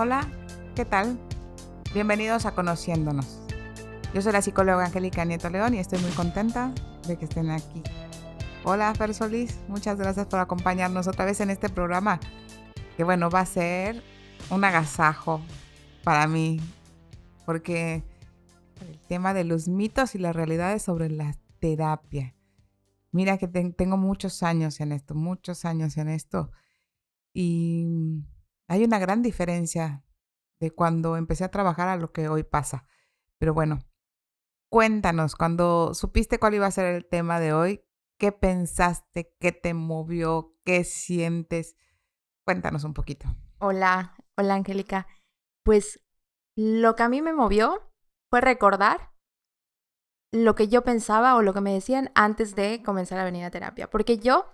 Hola, ¿qué tal? Bienvenidos a Conociéndonos. Yo soy la psicóloga Angélica Nieto León y estoy muy contenta de que estén aquí. Hola, Fer Solís, muchas gracias por acompañarnos otra vez en este programa, que bueno, va a ser un agasajo para mí, porque el tema de los mitos y las realidades sobre la terapia. Mira que tengo muchos años en esto, y hay una gran diferencia de cuando empecé a trabajar a lo que hoy pasa. Pero bueno, cuéntanos, cuando supiste cuál iba a ser el tema de hoy, ¿qué pensaste? ¿Qué te movió? ¿Qué sientes? Cuéntanos un poquito. Hola Angélica. Pues lo que a mí me movió fue recordar lo que yo pensaba o lo que me decían antes de comenzar a venir a terapia. Porque yo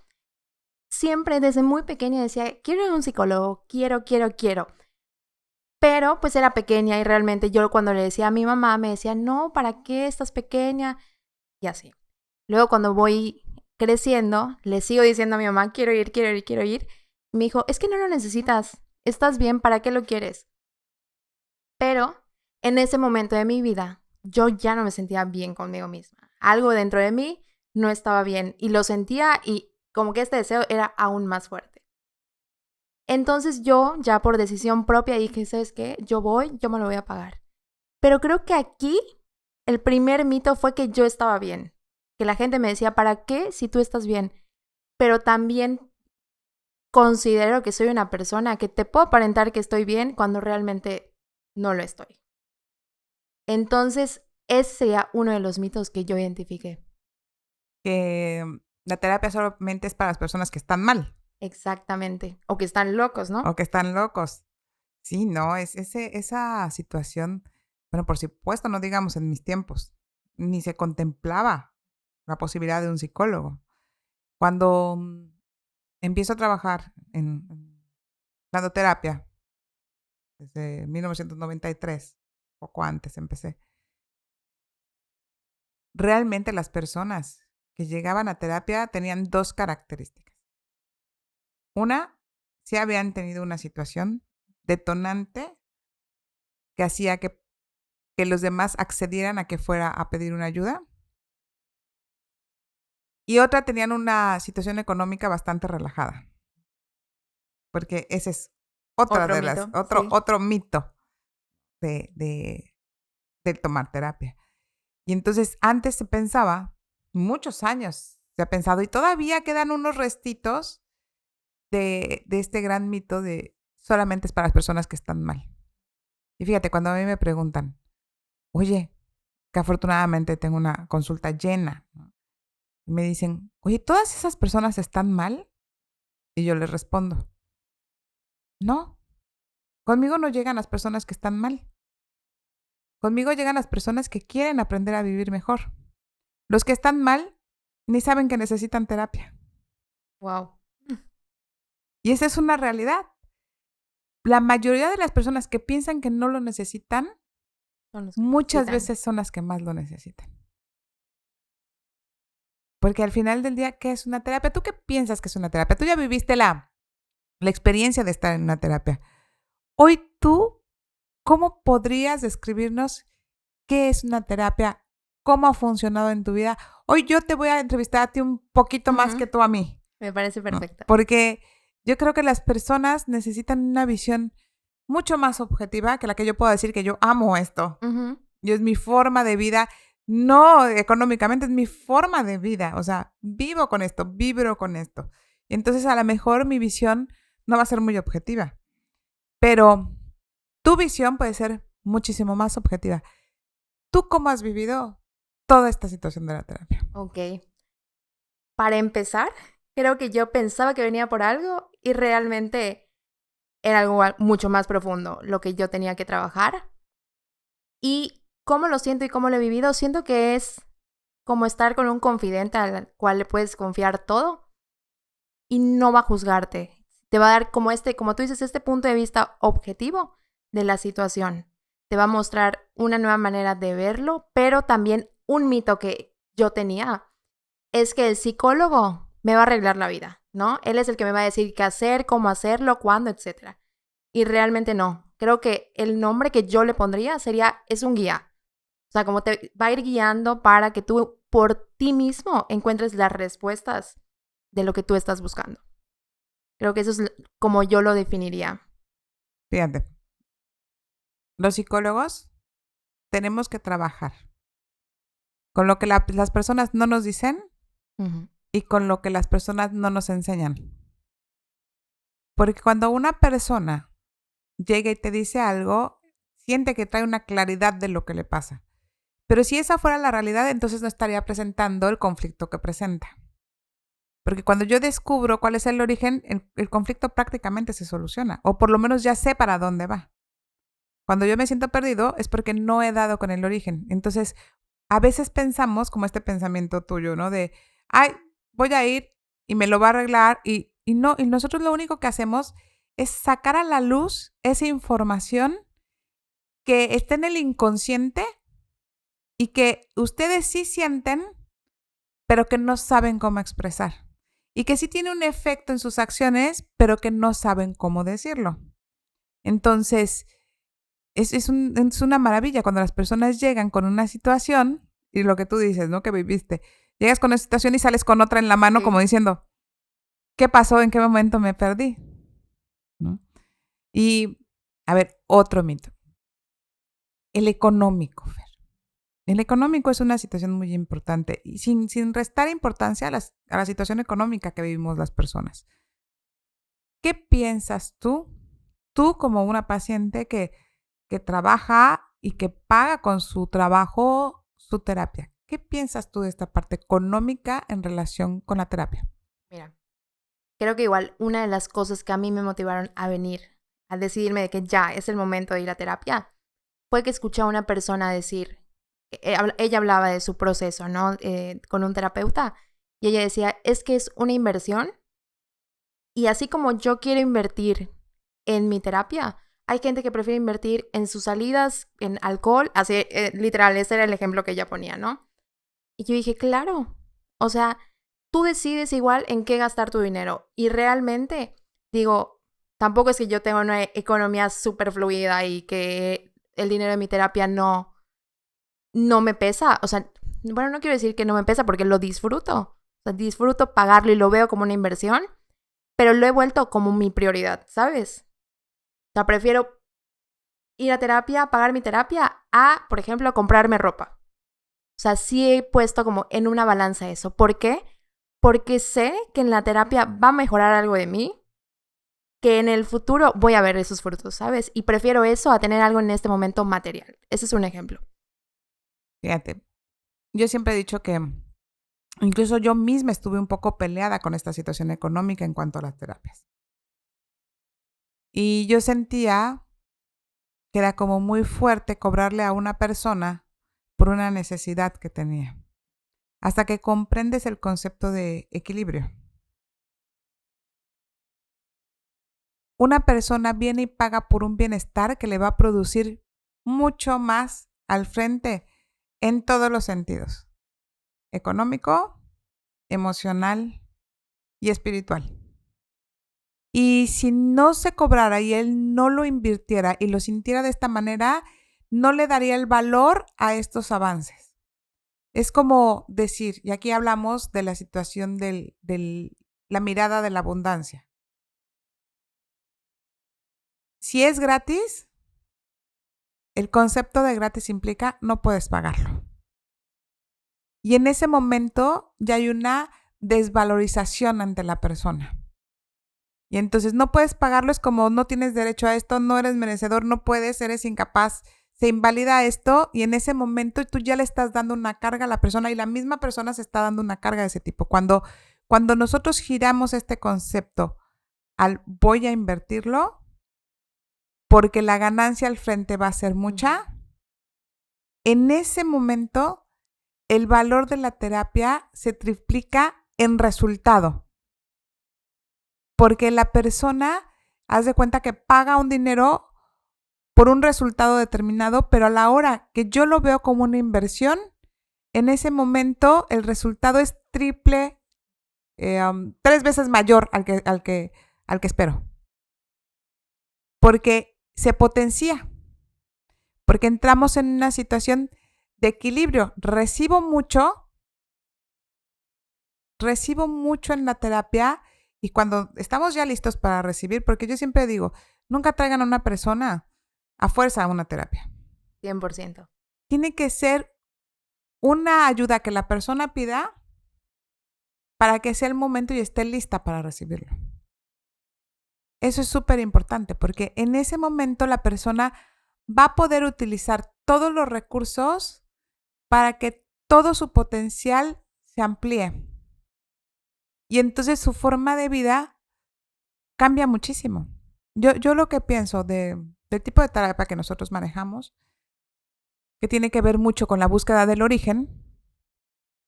siempre desde muy pequeña decía, quiero ir a un psicólogo, quiero. Pero pues era pequeña y realmente yo cuando le decía a mi mamá me decía, no, ¿para qué estás pequeña? Y así. Luego cuando voy creciendo, le sigo diciendo a mi mamá, quiero ir. Y me dijo, es que no lo necesitas, estás bien, ¿para qué lo quieres? Pero en ese momento de mi vida, yo ya no me sentía bien conmigo misma. Algo dentro de mí no estaba bien y lo sentía y como que este deseo era aún más fuerte. Entonces yo ya por decisión propia dije, ¿sabes qué? Yo me lo voy a pagar. Pero creo que aquí el primer mito fue que yo estaba bien. Que la gente me decía, ¿para qué si tú estás bien? Pero también considero que soy una persona que te puedo aparentar que estoy bien cuando realmente no lo estoy. Entonces, ese sería uno de los mitos que yo identifiqué. Que la terapia solamente es para las personas que están mal Exactamente. O que están locos, o ¿no? que están locos. Sí, no, esa situación, bueno, por supuesto, no digamos en mis tiempos, ni se contemplaba la posibilidad de un psicólogo. Cuando empiezo a trabajar dando terapia, desde 1993, poco antes empecé, realmente las personas que llegaban a terapia tenían dos características. Una, si habían tenido una situación detonante que hacía que los demás accedieran a que fuera a pedir una ayuda. Y otra, tenían una situación económica bastante relajada, porque ese es otra Otro de las, mito, otro, sí. otro mito de del tomar terapia. Y entonces antes se pensaba, muchos años se ha pensado, y todavía quedan unos restitos de este gran mito de solamente es para las personas que están mal. Y fíjate, cuando a mí me preguntan, oye, que afortunadamente tengo una consulta llena, ¿no? Y me dicen, oye, ¿todas esas personas están mal? Y yo les respondo, no, conmigo no llegan las personas que están mal. Conmigo llegan las personas que quieren aprender a vivir mejor. Los que están mal ni saben que necesitan terapia. Wow. Y esa es una realidad. La mayoría de las personas que piensan que no lo necesitan, Son los que muchas necesitan. veces son las que más lo necesitan. Porque al final del día, ¿qué es una terapia? ¿Tú qué piensas que es una terapia? Tú ya viviste la experiencia de estar en una terapia. Hoy tú, ¿cómo podrías describirnos qué es una terapia? ¿Cómo ha funcionado en tu vida? Hoy yo te voy a entrevistar a ti un poquito más que Ujú. tú a mí, Me parece ¿no? perfecto. Porque yo creo que las personas necesitan una visión mucho más objetiva que la que yo puedo decir que yo amo esto. Ujú. Yo es mi forma de vida, no económicamente, es mi forma de vida. O sea, vivo con esto, vibro con esto. Y entonces a lo mejor mi visión no va a ser muy objetiva, pero tu visión puede ser muchísimo más objetiva. ¿Tú cómo has vivido toda esta situación de la terapia? Ok. Para empezar, creo que yo pensaba que venía por algo y realmente era algo mucho más profundo lo que yo tenía que trabajar. Y cómo lo siento y cómo lo he vivido, siento que es como estar con un confidente al cual le puedes confiar todo y no va a juzgarte. Te va a dar como como tú dices, este punto de vista objetivo de la situación. Te va a mostrar una nueva manera de verlo, pero también un mito que yo tenía es que el psicólogo me va a arreglar la vida, ¿no? Él es el que me va a decir qué hacer, cómo hacerlo, cuándo, etcétera. Y realmente no. Creo que el nombre que yo le pondría es un guía. O sea, como te va a ir guiando para que tú por ti mismo encuentres las respuestas de lo que tú estás buscando. Creo que eso es como yo lo definiría. Fíjate, los psicólogos tenemos que trabajar con lo que las personas no nos dicen y con lo que las personas no nos enseñan. Porque cuando una persona llega y te dice algo, siente que trae una claridad de lo que le pasa. Pero si esa fuera la realidad, entonces no estaría presentando el conflicto que presenta. Porque cuando yo descubro cuál es el origen, el conflicto prácticamente se soluciona. O por lo menos ya sé para dónde va. Cuando yo me siento perdido es porque no he dado con el origen. Entonces, a veces pensamos como este pensamiento tuyo, ¿no? De, ay, voy a ir y me lo va a arreglar. Y no, y nosotros lo único que hacemos es sacar a la luz esa información que está en el inconsciente y que ustedes sí sienten, pero que no saben cómo expresar. Y que sí tiene un efecto en sus acciones, pero que no saben cómo decirlo. Entonces, es una maravilla cuando las personas llegan con una situación y lo que tú dices, ¿no? Que viviste. Llegas con una situación y sales con otra en la mano como diciendo, ¿qué pasó? ¿En qué momento me perdí? ¿No? Y, a ver, otro mito. El económico, Fer. El económico es una situación muy importante y sin restar importancia a la situación económica que vivimos las personas. ¿Qué piensas tú como una paciente que trabaja y que paga con su trabajo su terapia? ¿Qué piensas tú de esta parte económica en relación con la terapia? Mira, creo que igual una de las cosas que a mí me motivaron a venir, a decidirme de que ya es el momento de ir a terapia, fue que escuché a una persona decir, ella hablaba de su proceso, ¿no? Con un terapeuta, y ella decía, es que es una inversión, y así como yo quiero invertir en mi terapia, hay gente que prefiere invertir en sus salidas, en alcohol, así, literal, ese era el ejemplo que ella ponía, ¿no? Y yo dije, claro, o sea, tú decides igual en qué gastar tu dinero. Y realmente, digo, tampoco es que yo tenga una economía súper fluida y que el dinero de mi terapia no me pesa. O sea, bueno, no quiero decir que no me pesa porque lo disfruto. O sea, disfruto pagarlo y lo veo como una inversión, pero lo he vuelto como mi prioridad, ¿sabes? O sea, prefiero ir a terapia, pagar mi terapia, a, por ejemplo, comprarme ropa. O sea, sí he puesto como en una balanza eso. ¿Por qué? Porque sé que en la terapia va a mejorar algo de mí, que en el futuro voy a ver esos frutos, ¿sabes? Y prefiero eso a tener algo en este momento material. Ese es un ejemplo. Fíjate, yo siempre he dicho que incluso yo misma estuve un poco peleada con esta situación económica en cuanto a las terapias. Y yo sentía que era como muy fuerte cobrarle a una persona por una necesidad que tenía. Hasta que comprendes el concepto de equilibrio. Una persona viene y paga por un bienestar que le va a producir mucho más al frente en todos los sentidos. Económico, emocional y espiritual. Y si no se cobrara y él no lo invirtiera y lo sintiera de esta manera, no le daría el valor a estos avances. Es como decir, y aquí hablamos de la situación de la mirada de la abundancia. Si es gratis, el concepto de gratis implica no puedes pagarlo. Y en ese momento ya hay una desvalorización ante la persona. Y entonces no puedes pagarlo, es como no tienes derecho a esto, no eres merecedor, no puedes, eres incapaz, se invalida esto y en ese momento tú ya le estás dando una carga a la persona y la misma persona se está dando una carga de ese tipo. Cuando nosotros giramos este concepto al voy a invertirlo porque la ganancia al frente va a ser mucha, en ese momento el valor de la terapia se triplica en resultado. Porque la persona, haz de cuenta que paga un dinero por un resultado determinado, pero a la hora que yo lo veo como una inversión, en ese momento el resultado es triple, 3 veces mayor al que espero. Porque se potencia, porque entramos en una situación de equilibrio. Recibo mucho en la terapia y cuando estamos ya listos para recibir, porque yo siempre digo, nunca traigan a una persona a fuerza a una terapia. 100%. Tiene que ser una ayuda que la persona pida para que sea el momento y esté lista para recibirlo. Eso es súper importante porque en ese momento la persona va a poder utilizar todos los recursos para que todo su potencial se amplíe. Y entonces su forma de vida cambia muchísimo. Yo lo que pienso del tipo de terapia que nosotros manejamos, que tiene que ver mucho con la búsqueda del origen,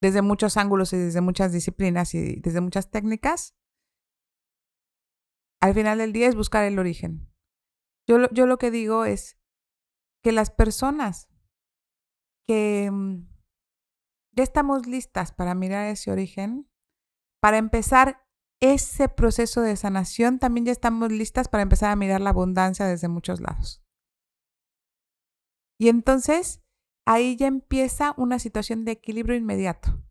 desde muchos ángulos y desde muchas disciplinas y desde muchas técnicas, al final del día es buscar el origen. Yo lo que digo es que las personas que ya estamos listas para mirar ese origen, para empezar ese proceso de sanación, también ya estamos listas para empezar a mirar la abundancia desde muchos lados. Y entonces ahí ya empieza una situación de equilibrio inmediato.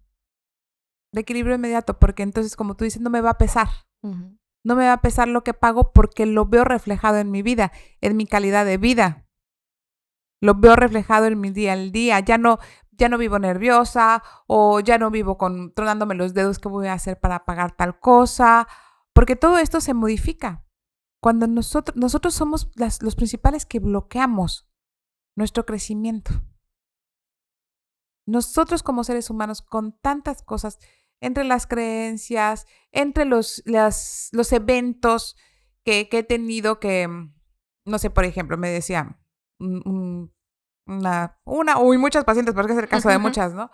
De equilibrio inmediato, porque entonces, como tú dices, no me va a pesar. Uh-huh. No me va a pesar lo que pago porque lo veo reflejado en mi vida, en mi calidad de vida. Lo veo reflejado en mi día al día. Ya no vivo nerviosa o ya no vivo tronándome los dedos qué voy a hacer para pagar tal cosa, porque todo esto se modifica. Cuando nosotros somos los principales que bloqueamos nuestro crecimiento. Nosotros como seres humanos con tantas cosas, entre las creencias, entre los eventos que he tenido que, no sé, por ejemplo, me decía muchas pacientes, porque es el caso de muchas, ¿no?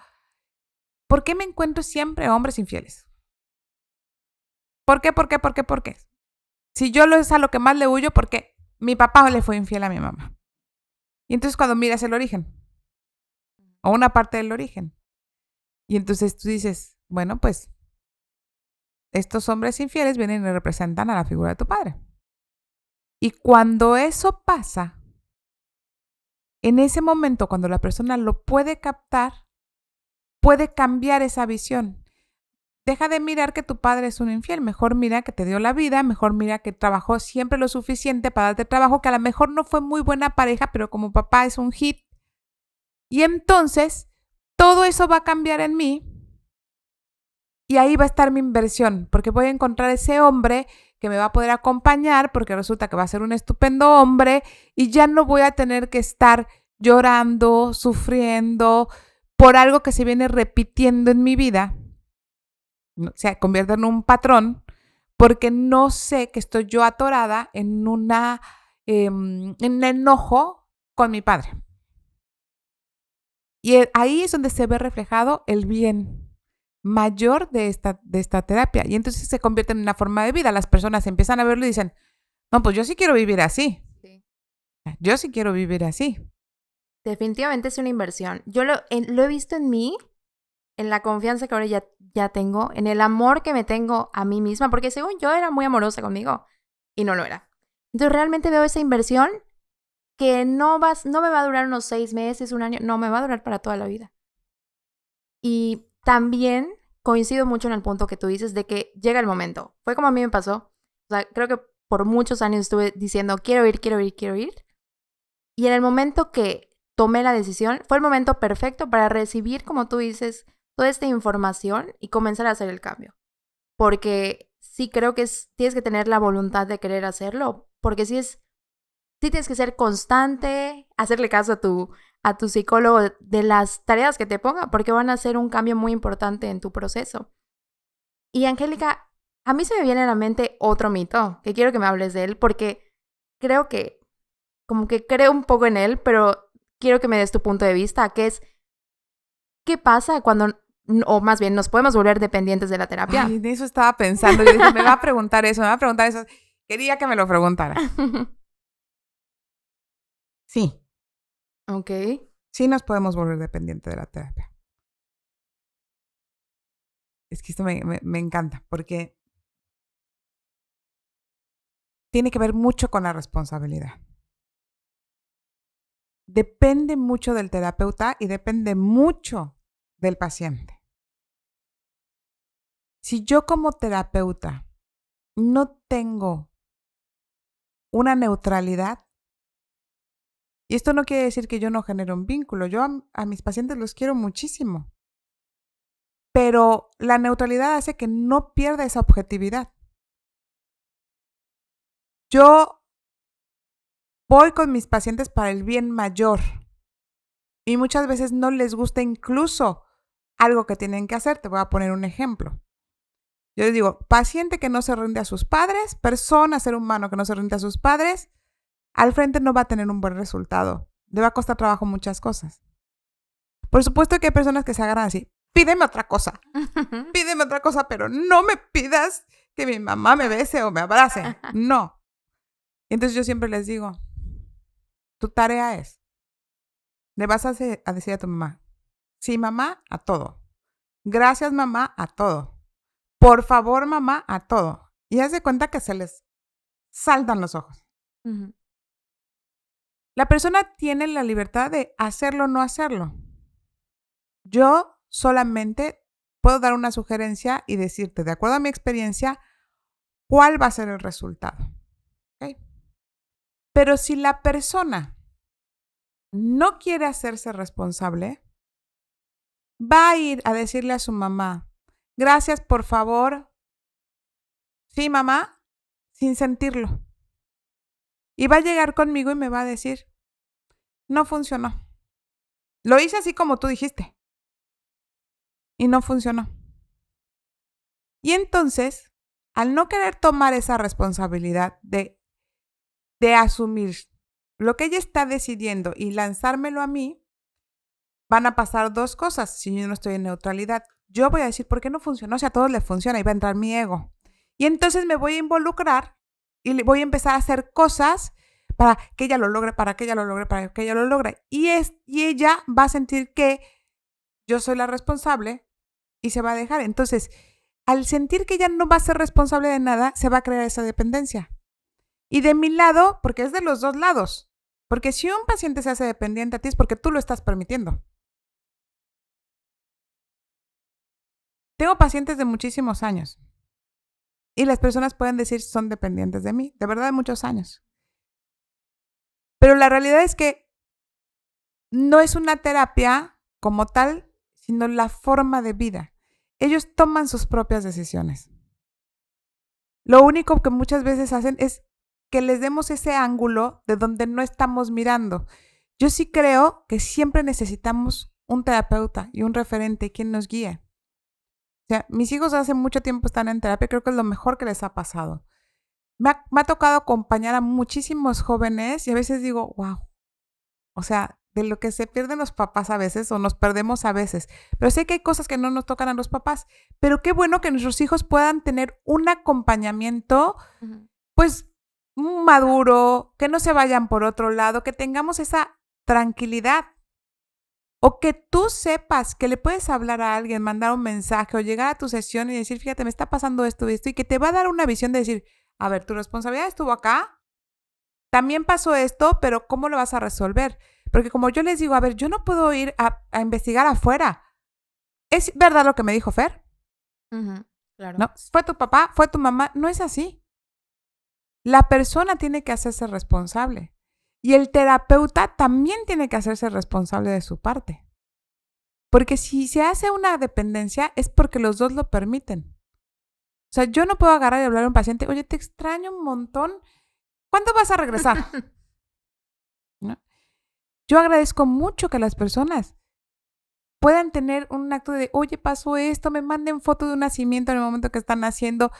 ¿Por qué me encuentro siempre hombres infieles? ¿Por qué? Si yo es a lo que más le huyo, porque mi papá le fue infiel a mi mamá. Y entonces cuando miras el origen, o una parte del origen, y entonces tú dices, bueno, pues estos hombres infieles vienen y representan a la figura de tu padre. Y cuando eso pasa, en ese momento, cuando la persona lo puede captar, puede cambiar esa visión. Deja de mirar que tu padre es un infiel, mejor mira que te dio la vida, mejor mira que trabajó siempre lo suficiente para darte trabajo, que a lo mejor no fue muy buena pareja, pero como papá es un hit. Y entonces, todo eso va a cambiar en mí y ahí va a estar mi inversión, porque voy a encontrar ese hombre que me va a poder acompañar, porque resulta que va a ser un estupendo hombre y ya no voy a tener que estar llorando, sufriendo por algo que se viene repitiendo en mi vida. Se convierte en un patrón porque no sé que estoy yo atorada en un enojo con mi padre. Y ahí es donde se ve reflejado el bien mayor de esta terapia. Y entonces se convierte en una forma de vida. Las personas empiezan a verlo y dicen, no, pues yo sí quiero vivir así. Sí. Yo sí quiero vivir así. Definitivamente es una inversión. Yo lo he visto en mí, en la confianza que ahora ya tengo, en el amor que me tengo a mí misma, porque según yo era muy amorosa conmigo y no lo era. Entonces realmente veo esa inversión que no me va a durar unos 6 meses, un año, no, me va a durar para toda la vida. Y también coincido mucho en el punto que tú dices de que llega el momento. Fue como a mí me pasó. O sea, creo que por muchos años estuve diciendo, quiero ir. Y en el momento que tomé la decisión, fue el momento perfecto para recibir, como tú dices, toda esta información y comenzar a hacer el cambio. Porque sí creo que tienes que tener la voluntad de querer hacerlo, porque sí tienes que ser constante, hacerle caso a tu psicólogo de las tareas que te ponga, porque van a hacer un cambio muy importante en tu proceso. Y Angélica, a mí se me viene a la mente otro mito, que quiero que me hables de él, porque creo que, como que creo un poco en él, pero quiero que me des tu punto de vista, que es, ¿qué pasa cuando, o más bien, nos podemos volver dependientes de la terapia? Ay, de eso estaba pensando. Yo dije, me va a preguntar eso. Quería que me lo preguntara. Sí. Ok. Sí nos podemos volver dependientes de la terapia. Es que esto me encanta porque tiene que ver mucho con la responsabilidad. depende mucho del terapeuta y depende mucho del paciente. Si yo como terapeuta no tengo una neutralidad, y esto no quiere decir que yo no genere un vínculo, yo a mis pacientes los quiero muchísimo, pero la neutralidad hace que no pierda esa objetividad. Yo voy con mis pacientes para el bien mayor y muchas veces no les gusta incluso algo que tienen que hacer. Te voy a poner un ejemplo. Yo les digo, paciente que no se rinde a sus padres, persona, ser humano que no se rinde a sus padres, al frente no va a tener un buen resultado. Le va a costar trabajo muchas cosas. Por supuesto que hay personas que se agarran así, pídeme otra cosa, pero no me pidas que mi mamá me bese o me abrace. No. Entonces yo siempre les digo, tu tarea es, le vas a decir a tu mamá, sí, mamá, a todo. Gracias, mamá, a todo. Por favor, mamá, a todo. Y haz de cuenta que se les saltan los ojos. Ujú. La persona tiene la libertad de hacerlo o no hacerlo. Yo solamente puedo dar una sugerencia y decirte, de acuerdo a mi experiencia, cuál va a ser el resultado. ¿Okay? Pero si la persona no quiere hacerse responsable, va a ir a decirle a su mamá, gracias, por favor. Sí, mamá, sin sentirlo. Y va a llegar conmigo y me va a decir, no funcionó. Lo hice así como tú dijiste. Y no funcionó. Y entonces, al no querer tomar esa responsabilidad de asumir lo que ella está decidiendo y lanzármelo a mí, van a pasar dos cosas si yo no estoy en neutralidad. Yo voy a decir, ¿por qué no funcionó? Si a todos les funciona, y va a entrar mi ego. Y entonces me voy a involucrar y voy a empezar a hacer cosas para que ella lo logre, para que ella lo logre, para que ella lo logre. Y ella va a sentir que yo soy la responsable y se va a dejar. Entonces, al sentir que ella no va a ser responsable de nada, se va a crear esa dependencia. Y de mi lado, porque es de los dos lados. Porque si un paciente se hace dependiente a ti es porque tú lo estás permitiendo. Tengo pacientes de muchísimos años. Y las personas pueden decir son dependientes de mí, de verdad de muchos años. Pero la realidad es que no es una terapia como tal, sino la forma de vida. Ellos toman sus propias decisiones. Lo único que muchas veces hacen es que les demos ese ángulo de donde no estamos mirando. Yo sí creo que siempre necesitamos un terapeuta y un referente, quien nos guíe. O sea, mis hijos hace mucho tiempo están en terapia, creo que es lo mejor que les ha pasado. Me ha tocado acompañar a muchísimos jóvenes y a veces digo, wow, o sea, de lo que se pierden los papás a veces o nos perdemos a veces. Pero sé que hay cosas que no nos tocan a los papás, pero qué bueno que nuestros hijos puedan tener un acompañamiento, pues, maduro, que no se vayan por otro lado, que tengamos esa tranquilidad. O que tú sepas que le puedes hablar a alguien, mandar un mensaje o llegar a tu sesión y decir, fíjate, me está pasando esto y esto, y que te va a dar una visión de decir, a ver, tu responsabilidad estuvo acá, también pasó esto, pero ¿cómo lo vas a resolver? Porque como yo les digo, a ver, yo no puedo ir a investigar afuera. ¿Es verdad lo que me dijo Fer? Claro. No, fue tu papá, fue tu mamá, no es así. La persona tiene que hacerse responsable. Y el terapeuta también tiene que hacerse responsable de su parte. Porque si se hace una dependencia es porque los dos lo permiten. O sea, yo no puedo agarrar y hablar a un paciente, oye, te extraño un montón, ¿cuándo vas a regresar? ¿No? Yo agradezco mucho que las personas puedan tener un acto de, oye, pasó esto, me manden foto de un nacimiento en el momento que están naciendo,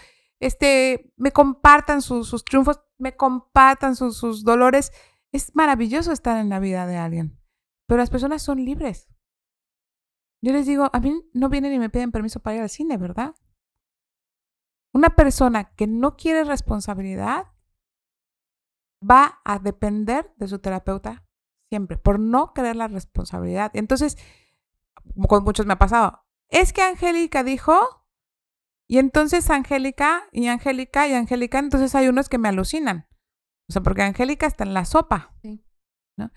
me compartan sus triunfos, me compartan sus dolores. Es maravilloso estar en la vida de alguien, pero las personas son libres. Yo les digo, a mí no vienen y me piden permiso para ir al cine, ¿verdad? Una persona que no quiere responsabilidad va a depender de su terapeuta siempre, por no querer la responsabilidad. Entonces, con muchos me ha pasado, es que Angélica dijo, y entonces Angélica, entonces hay unos que me alucinan. O sea, porque Angélica está en la sopa. Sí. ¿No?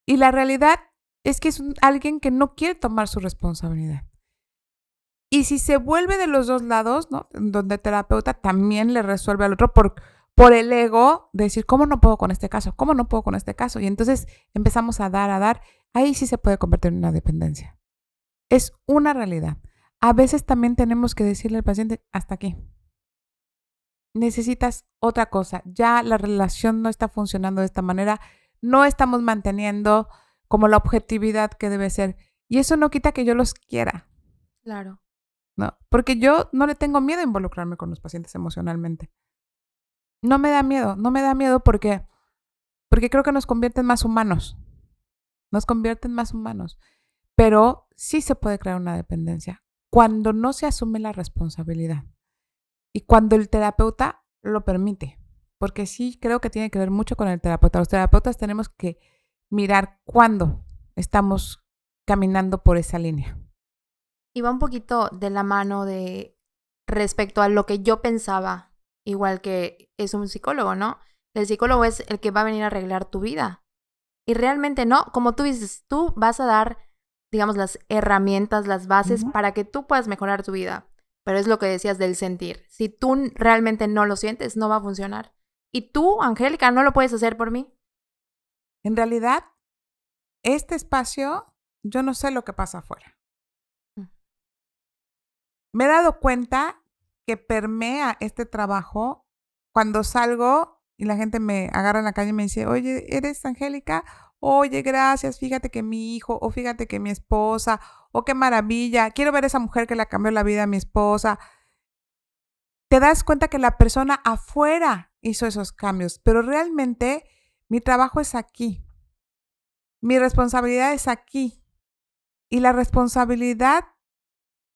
Y la realidad es que es alguien que no quiere tomar su responsabilidad. Y si se vuelve de los dos lados, ¿no? Donde el terapeuta también le resuelve al otro por el ego de decir, ¿cómo no puedo con este caso? ¿Cómo no puedo con este caso? Y entonces empezamos a dar. Ahí sí se puede convertir en una dependencia. Es una realidad. A veces también tenemos que decirle al paciente, hasta aquí. Necesitas otra cosa. Ya la relación no está funcionando de esta manera. No estamos manteniendo como la objetividad que debe ser. Y eso no quita que yo los quiera. Claro. ¿No? Porque yo no le tengo miedo a involucrarme con los pacientes emocionalmente. No me da miedo porque creo que nos convierten más humanos. Pero sí se puede crear una dependencia cuando no se asume la responsabilidad y cuando el terapeuta lo permite. Porque sí creo que tiene que ver mucho con el terapeuta. Los terapeutas tenemos que mirar cuándo estamos caminando por esa línea. Y va un poquito de la mano de respecto a lo que yo pensaba, igual que es un psicólogo, ¿no? El psicólogo es el que va a venir a arreglar tu vida. Y realmente no, como tú dices, tú vas a dar, digamos, las herramientas, las bases para que tú puedas mejorar tu vida. Pero es lo que decías del sentir. Si tú realmente no lo sientes, no va a funcionar. Y tú, Angélica, no lo puedes hacer por mí. En realidad, este espacio, yo no sé lo que pasa afuera. Me he dado cuenta que permea este trabajo cuando salgo y la gente me agarra en la calle y me dice, oye, ¿eres Angélica? Oye, gracias, fíjate que mi hijo, o fíjate que mi esposa, o qué maravilla, quiero ver a esa mujer que le cambió la vida a mi esposa. Te das cuenta que la persona afuera hizo esos cambios, pero realmente mi trabajo es aquí. Mi responsabilidad es aquí. Y la responsabilidad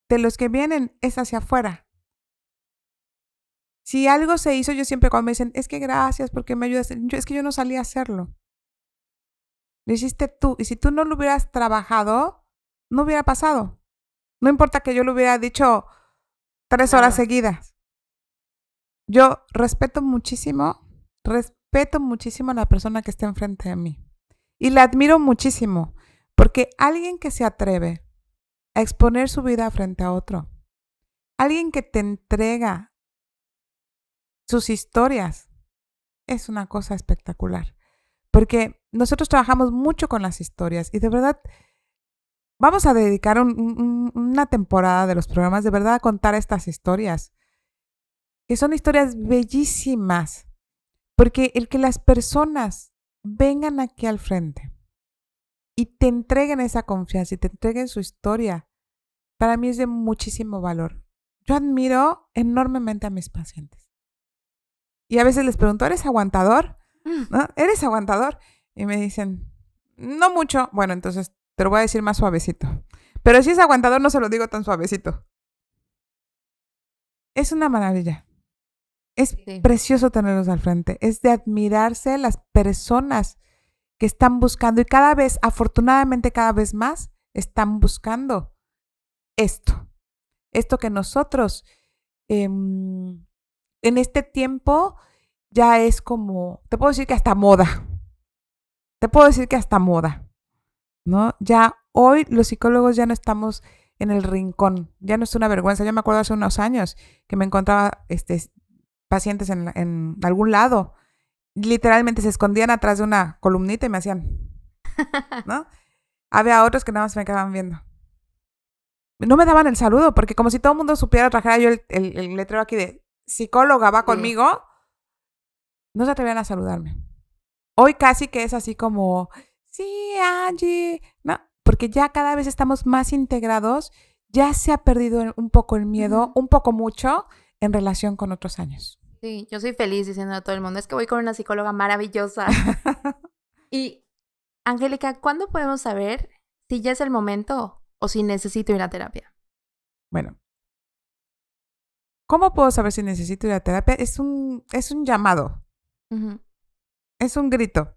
de los que vienen es hacia afuera. Si algo se hizo, yo siempre cuando me dicen, es que gracias porque me ayudas, es que yo no salí a hacerlo. Lo hiciste tú. Y si tú no lo hubieras trabajado, no hubiera pasado. No importa que yo lo hubiera dicho 3 horas seguidas. Yo respeto muchísimo a la persona que está enfrente de mí. Y la admiro muchísimo. Porque alguien que se atreve a exponer su vida frente a otro, alguien que te entrega sus historias, es una cosa espectacular. Porque nosotros trabajamos mucho con las historias y de verdad vamos a dedicar una temporada de los programas de verdad a contar estas historias, que son historias bellísimas. Porque el que las personas vengan aquí al frente y te entreguen esa confianza y te entreguen su historia, para mí es de muchísimo valor. Yo admiro enormemente a mis pacientes. Y a veces les pregunto, ¿eres aguantador? ¿No? ¿Eres aguantador? Y me dicen, no mucho. Bueno, entonces te lo voy a decir más suavecito. Pero si es aguantador, no se lo digo tan suavecito. Es una maravilla. Es precioso tenerlos al frente. Es de admirarse las personas que están buscando y cada vez, afortunadamente cada vez más, están buscando esto. Esto que nosotros en este tiempo ya es como, te puedo decir que hasta moda. ¿No? Ya hoy los psicólogos ya no estamos en el rincón, ya no es una vergüenza. Yo me acuerdo hace unos años que me encontraba pacientes en algún lado, literalmente se escondían atrás de una columnita y me hacían, ¿no? Había otros que nada más me quedaban viendo. No me daban el saludo, porque como si todo el mundo supiera, trajera yo el letrero aquí de psicóloga va conmigo, no se atrevían a saludarme. Hoy casi que es así como, sí, Angie, no, porque ya cada vez estamos más integrados, ya se ha perdido un poco el miedo, un poco mucho, en relación con otros años. Sí, yo soy feliz diciendo a todo el mundo, es que voy con una psicóloga maravillosa. Y, Angélica, ¿cuándo podemos saber si ya es el momento o si necesito ir a terapia? Bueno, ¿cómo puedo saber si necesito ir a terapia? Es un llamado. Es un grito.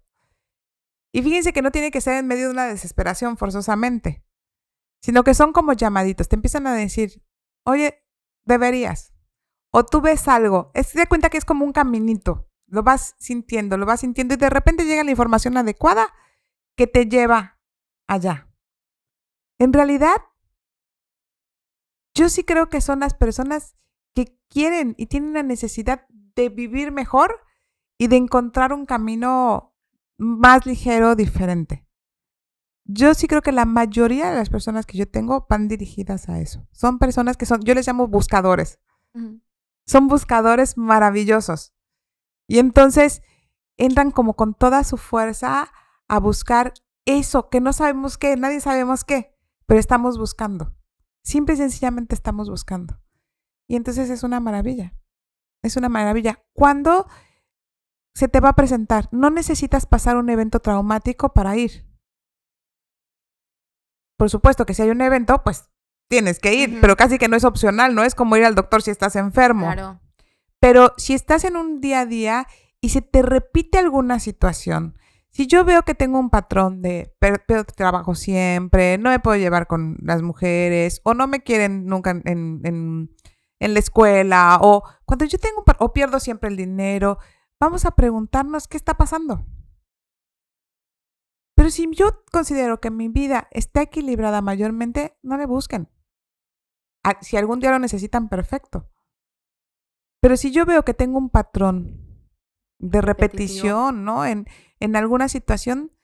Y fíjense que no tiene que ser en medio de una desesperación forzosamente, sino que son como llamaditos. Te empiezan a decir, oye, deberías. O tú ves algo. Te das cuenta que es como un caminito. Lo vas sintiendo y de repente llega la información adecuada que te lleva allá. En realidad, yo sí creo que son las personas que quieren y tienen la necesidad de vivir mejor y de encontrar un camino más ligero, diferente. Yo sí creo que la mayoría de las personas que yo tengo van dirigidas a eso. Son personas que yo les llamo buscadores. Ujú. Son buscadores maravillosos. Y entonces entran como con toda su fuerza a buscar eso que no sabemos qué, nadie sabemos qué, pero estamos buscando. Simple y sencillamente estamos buscando. Y entonces es una maravilla. Es una maravilla. ¿Cuándo se te va a presentar? No necesitas pasar un evento traumático para ir. Por supuesto que si hay un evento, pues tienes que ir, pero casi que no es opcional, no es como ir al doctor si estás enfermo. Claro. Pero si estás en un día a día y se te repite alguna situación, si yo veo que tengo un patrón de pierdo trabajo siempre, no me puedo llevar con las mujeres, o no me quieren nunca en la escuela, o cuando yo tengo o pierdo siempre el dinero, vamos a preguntarnos qué está pasando. Pero si yo considero que mi vida está equilibrada mayormente, no me busquen. Si algún día lo necesitan, perfecto. Pero si yo veo que tengo un patrón de repetición, ¿no? En alguna situación,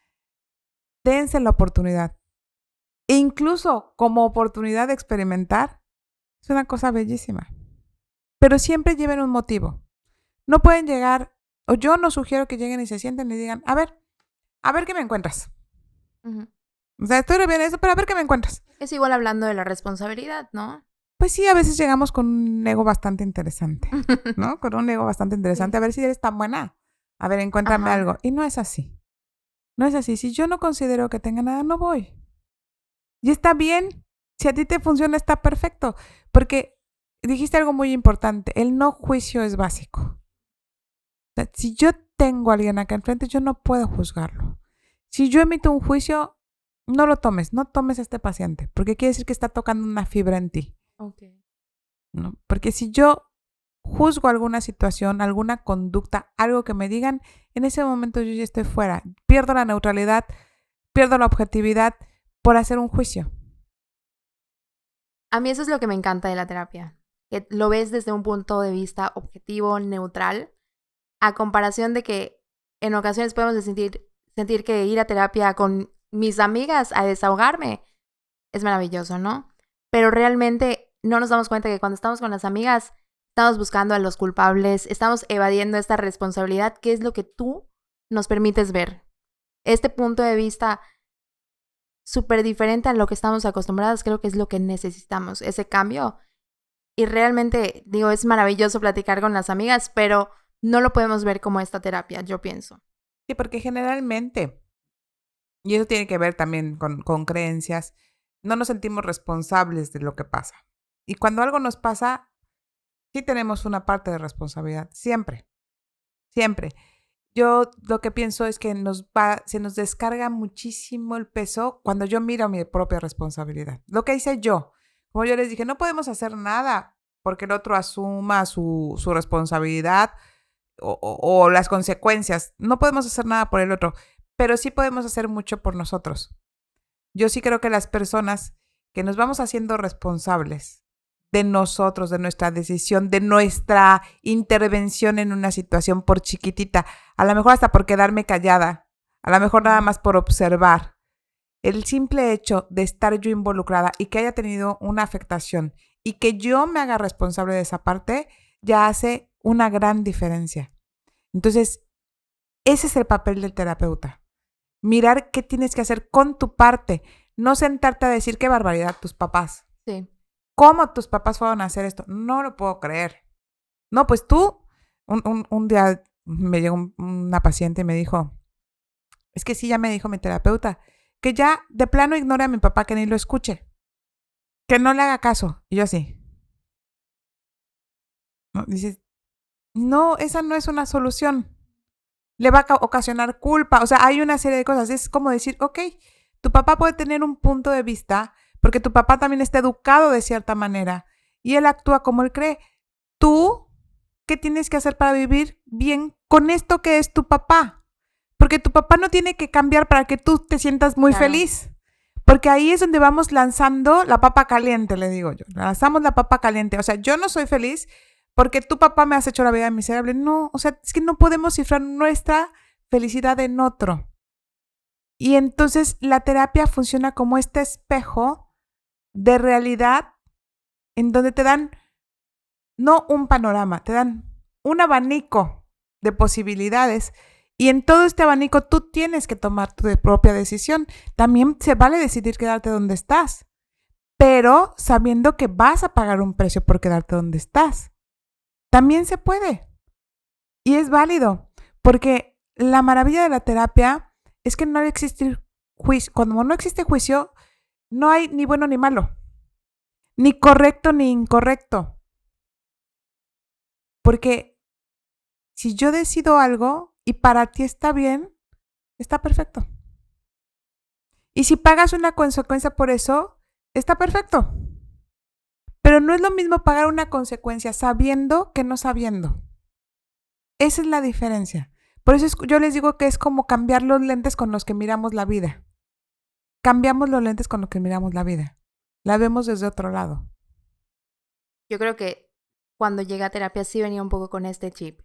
dense la oportunidad. E incluso como oportunidad de experimentar, es una cosa bellísima. Pero siempre lleven un motivo. No pueden llegar, o yo no sugiero que lleguen y se sienten y digan, a ver qué me encuentras. Ujú. O sea, estoy bien eso, pero a ver qué me encuentras. Es igual hablando de la responsabilidad, ¿no? Pues sí, a veces llegamos con un ego bastante interesante, ¿no? Con un ego bastante interesante. Sí. A ver si eres tan buena. A ver, encuéntrame Ajá. algo. Y no es así. No es así. Si yo no considero que tenga nada, no voy. Y está bien. Si a ti te funciona, está perfecto. Porque dijiste algo muy importante. El no juicio es básico. O sea, si yo tengo a alguien acá enfrente, yo no puedo juzgarlo. Si yo emito un juicio, no lo tomes. No tomes a este paciente. Porque quiere decir que está tocando una fibra en ti. Okay. ¿No? Porque si yo juzgo alguna situación, alguna conducta, algo que me digan, en ese momento yo ya estoy fuera. Pierdo la neutralidad, pierdo la objetividad por hacer un juicio. A mí eso es lo que me encanta de la terapia, que lo ves desde un punto de vista objetivo, neutral, a comparación de que en ocasiones podemos sentir que ir a terapia con mis amigas a desahogarme es maravilloso, ¿no? Pero realmente no nos damos cuenta que cuando estamos con las amigas estamos buscando a los culpables, estamos evadiendo esta responsabilidad, que es lo que tú nos permites ver. Este punto de vista súper diferente a lo que estamos acostumbradas, creo que es lo que necesitamos, ese cambio. Y realmente, digo, es maravilloso platicar con las amigas, pero no lo podemos ver como esta terapia, yo pienso. Sí, porque generalmente, y eso tiene que ver también con creencias, no nos sentimos responsables de lo que pasa. Y cuando algo nos pasa, sí tenemos una parte de responsabilidad, siempre, siempre. Yo lo que pienso es que se nos descarga muchísimo el peso cuando yo miro mi propia responsabilidad. Lo que hice yo, como yo les dije, no podemos hacer nada porque el otro asuma su responsabilidad o las consecuencias. No podemos hacer nada por el otro, pero sí podemos hacer mucho por nosotros. Yo sí creo que las personas que nos vamos haciendo responsables de nosotros, de nuestra decisión, de nuestra intervención en una situación, por chiquitita, a lo mejor hasta por quedarme callada, a lo mejor nada más por observar. El simple hecho de estar yo involucrada y que haya tenido una afectación y que yo me haga responsable de esa parte, ya hace una gran diferencia. Entonces, ese es el papel del terapeuta. Mirar qué tienes que hacer con tu parte, no sentarte a decir qué barbaridad tus papás. Sí. ¿Cómo tus papás fueron a hacer esto? No lo puedo creer. No, pues tú, un día me llegó una paciente y me dijo, es que sí, ya me dijo mi terapeuta, que ya de plano ignore a mi papá, que ni lo escuche, que no le haga caso. Y yo así. ¿No? Dices, no, esa no es una solución. Le va a ocasionar culpa. O sea, hay una serie de cosas. Es como decir, ok, tu papá puede tener un punto de vista porque tu papá también está educado de cierta manera y él actúa como él cree. Tú, ¿qué tienes que hacer para vivir bien con esto que es tu papá? Porque tu papá no tiene que cambiar para que tú te sientas muy Claro. feliz. Porque ahí es donde vamos lanzando la papa caliente, le digo yo. Lanzamos la papa caliente. O sea, yo no soy feliz porque tu papá me has hecho la vida miserable. No, o sea, es que no podemos cifrar nuestra felicidad en otro. Y entonces la terapia funciona como este espejo de realidad en donde te dan no un panorama, te dan un abanico de posibilidades. Y en todo este abanico tú tienes que tomar tu propia decisión. También se vale decidir quedarte donde estás, pero sabiendo que vas a pagar un precio por quedarte donde estás. También se puede. Y es válido, porque la maravilla de la terapia es que no existe juicio. Cuando no existe juicio, no hay ni bueno ni malo, ni correcto ni incorrecto. Porque si yo decido algo y para ti está bien, está perfecto. Y si pagas una consecuencia por eso, está perfecto. Pero no es lo mismo pagar una consecuencia sabiendo que no sabiendo. Esa es la diferencia. Por eso yo les digo que es como cambiar los lentes con los que miramos la vida. Cambiamos los lentes con los que miramos la vida. La vemos desde otro lado. Yo creo que cuando llegué a terapia sí venía un poco con este chip.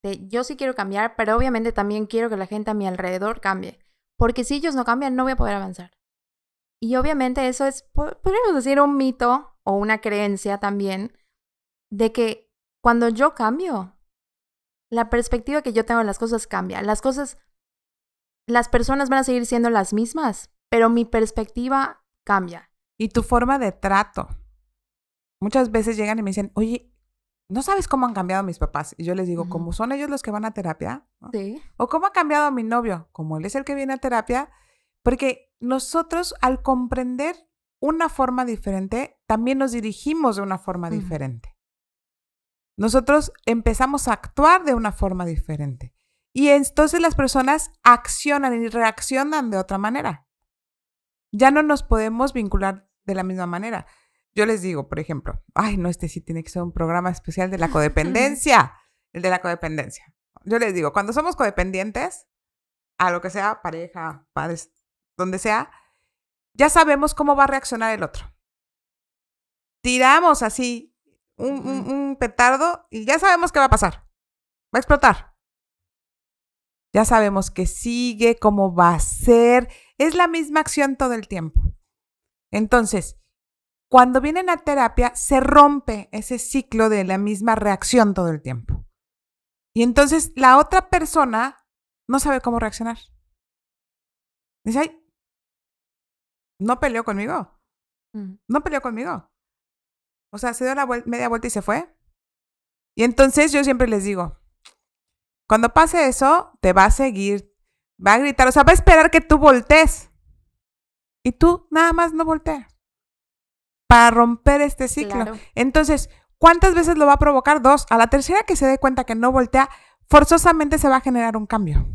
De yo sí quiero cambiar, pero obviamente también quiero que la gente a mi alrededor cambie. Porque si ellos no cambian, no voy a poder avanzar. Y obviamente eso es, podríamos decir, un mito o una creencia también de que cuando yo cambio, la perspectiva que yo tengo de las cosas cambia. Las personas van a seguir siendo las mismas, pero mi perspectiva cambia. Y tu forma de trato. Muchas veces llegan y me dicen, oye, ¿no sabes cómo han cambiado mis papás? Y yo les digo, ¿cómo son ellos los que van a terapia? ¿No? Sí. ¿O cómo ha cambiado mi novio? Como él es el que viene a terapia. Porque nosotros, al comprender una forma diferente, también nos dirigimos de una forma diferente. Nosotros empezamos a actuar de una forma diferente. Y entonces las personas accionan y reaccionan de otra manera. Ya no nos podemos vincular de la misma manera. Yo les digo, por ejemplo, no, este sí tiene que ser un programa especial de la codependencia. El de la codependencia. Yo les digo, cuando somos codependientes, a lo que sea, pareja, padres, donde sea, ya sabemos cómo va a reaccionar el otro. Tiramos así un petardo y ya sabemos qué va a pasar. Va a explotar. Ya sabemos que sigue, cómo va a ser. Es la misma acción todo el tiempo. Entonces, cuando vienen a terapia, se rompe ese ciclo de la misma reacción todo el tiempo. Y entonces la otra persona no sabe cómo reaccionar. Dice, ay, no peleó conmigo. No peleó conmigo. O sea, se dio la media vuelta y se fue. Y entonces yo siempre les digo, cuando pase eso, te va a seguir, va a gritar, o sea, va a esperar que tú voltees. Y tú nada más no volteas. Para romper este ciclo. Claro. Entonces, ¿cuántas veces lo va a provocar? 2. A la tercera que se dé cuenta que no voltea, forzosamente se va a generar un cambio.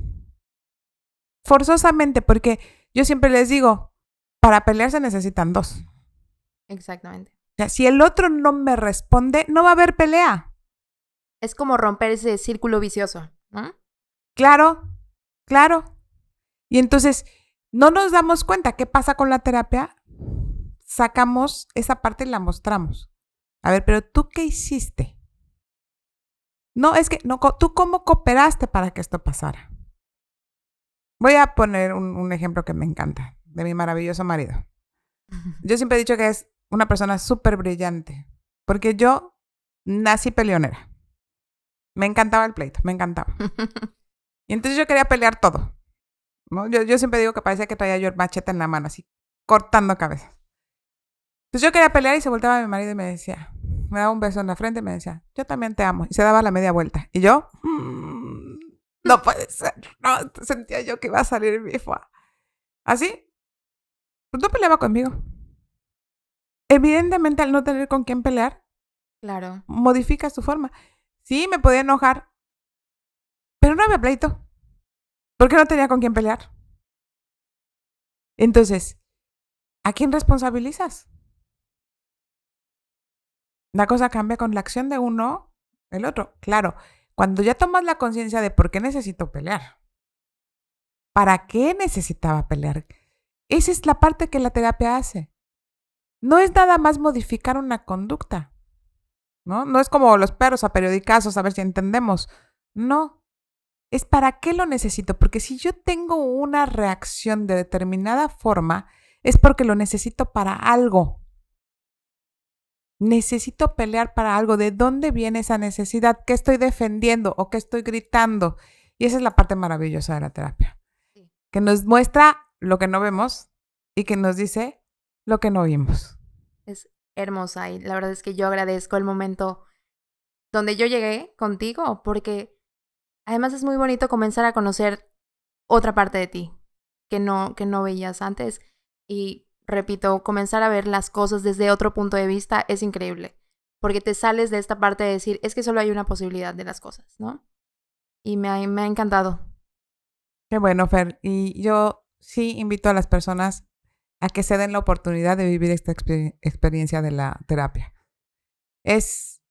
Forzosamente, porque yo siempre les digo, para pelear se necesitan 2. Exactamente. O sea, si el otro no me responde, no va a haber pelea. Es como romper ese círculo vicioso, ¿no? Claro, claro. Y entonces, no nos damos cuenta qué pasa con la terapia. Sacamos esa parte y la mostramos. A ver, pero ¿tú qué hiciste? No, es que, no, ¿tú cómo cooperaste para que esto pasara? Voy a poner un ejemplo que me encanta, de mi maravilloso marido. Yo siempre he dicho que es una persona súper brillante, porque yo nací peleonera. Me encantaba el pleito, me encantaba. Y entonces yo quería pelear todo, ¿no? Yo siempre digo que parecía que traía yo el machete en la mano, así, cortando cabezas. Entonces yo quería pelear y se volteaba mi marido y me decía, me daba un beso en la frente y me decía, yo también te amo. Y se daba la media vuelta. Y yo, no puede ser. No, sentía yo que iba a salir mi fua. Así, pues no peleaba conmigo. Evidentemente, al no tener con quién pelear, Claro. modificas tu forma. Sí, me podía enojar, pero no había pleito. Porque no tenía con quién pelear. Entonces, ¿a quién responsabilizas? La cosa cambia con la acción de uno, el otro. Claro, cuando ya tomas la conciencia de por qué necesito pelear. ¿Para qué necesitaba pelear? Esa es la parte que la terapia hace. No es nada más modificar una conducta, ¿no? No es como los perros a periodicazos, a ver si entendemos. No, es para qué lo necesito. Porque si yo tengo una reacción de determinada forma, es porque lo necesito para algo. Necesito pelear para algo. ¿De dónde viene esa necesidad? ¿Qué estoy defendiendo o qué estoy gritando? Y esa es la parte maravillosa de la terapia. Sí. Que nos muestra lo que no vemos y que nos dice lo que no vimos. Es hermosa y la verdad es que yo agradezco el momento donde yo llegué contigo porque además es muy bonito comenzar a conocer otra parte de ti que no veías antes y repito, comenzar a ver las cosas desde otro punto de vista es increíble porque te sales de esta parte de decir es que solo hay una posibilidad de las cosas, ¿no? Y me ha encantado. Qué bueno, Fer. Y yo sí invito a las personas a que se den la oportunidad de vivir esta experiencia de la terapia. Es,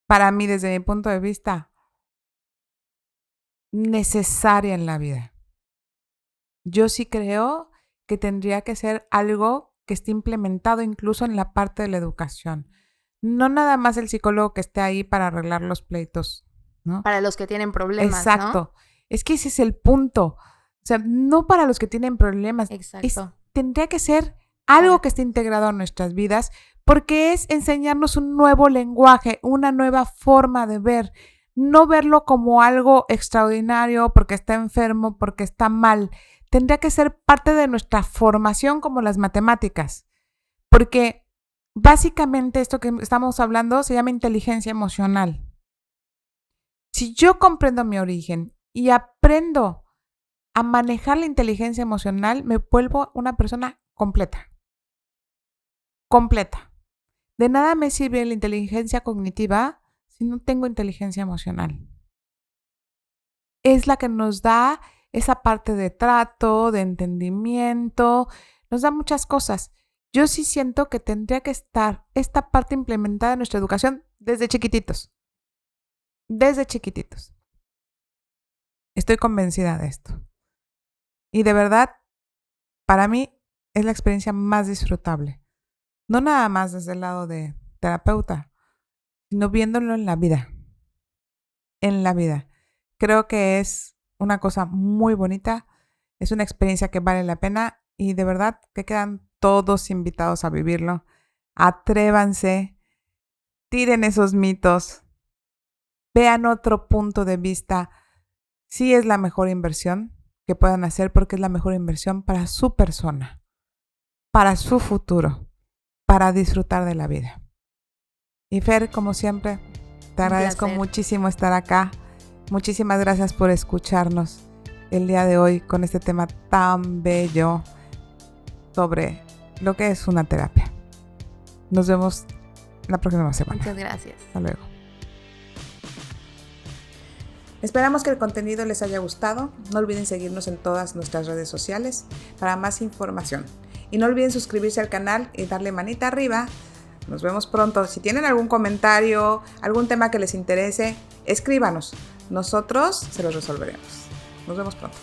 para mí, desde mi punto de vista, necesaria en la vida. Yo sí creo que tendría que ser algo que esté implementado incluso en la parte de la educación. No nada más el psicólogo que esté ahí para arreglar los pleitos, ¿no? Para los que tienen problemas, exacto, ¿no? Es que ese es el punto. O sea, no para los que tienen problemas. Exacto. Tendría que ser algo que esté integrado a nuestras vidas porque es enseñarnos un nuevo lenguaje, una nueva forma de ver. No verlo como algo extraordinario porque está enfermo, porque está mal. Tendría que ser parte de nuestra formación como las matemáticas. Porque básicamente esto que estamos hablando se llama inteligencia emocional. Si yo comprendo mi origen y aprendo a manejar la inteligencia emocional, me vuelvo una persona completa. Completa. De nada me sirve la inteligencia cognitiva si no tengo inteligencia emocional. Es la que nos da esa parte de trato, de entendimiento, nos da muchas cosas. Yo sí siento que tendría que estar esta parte implementada en nuestra educación desde chiquititos. Desde chiquititos. Estoy convencida de esto. Y de verdad, para mí es la experiencia más disfrutable. No nada más desde el lado de terapeuta, sino viéndolo en la vida. En la vida. Creo que es una cosa muy bonita, es una experiencia que vale la pena y de verdad que quedan todos invitados a vivirlo. Atrévanse, tiren esos mitos, vean otro punto de vista. Sí es la mejor inversión que puedan hacer porque es la mejor inversión para su persona, para su futuro, para disfrutar de la vida. Y Fer, como siempre, te agradezco muchísimo estar acá. Muchísimas gracias por escucharnos el día de hoy con este tema tan bello sobre lo que es una terapia. Nos vemos la próxima semana. Muchas gracias. Hasta luego. Esperamos que el contenido les haya gustado. No olviden seguirnos en todas nuestras redes sociales para más información. Y no olviden suscribirse al canal y darle manita arriba. Nos vemos pronto. Si tienen algún comentario, algún tema que les interese, escríbanos. Nosotros se los resolveremos. Nos vemos pronto.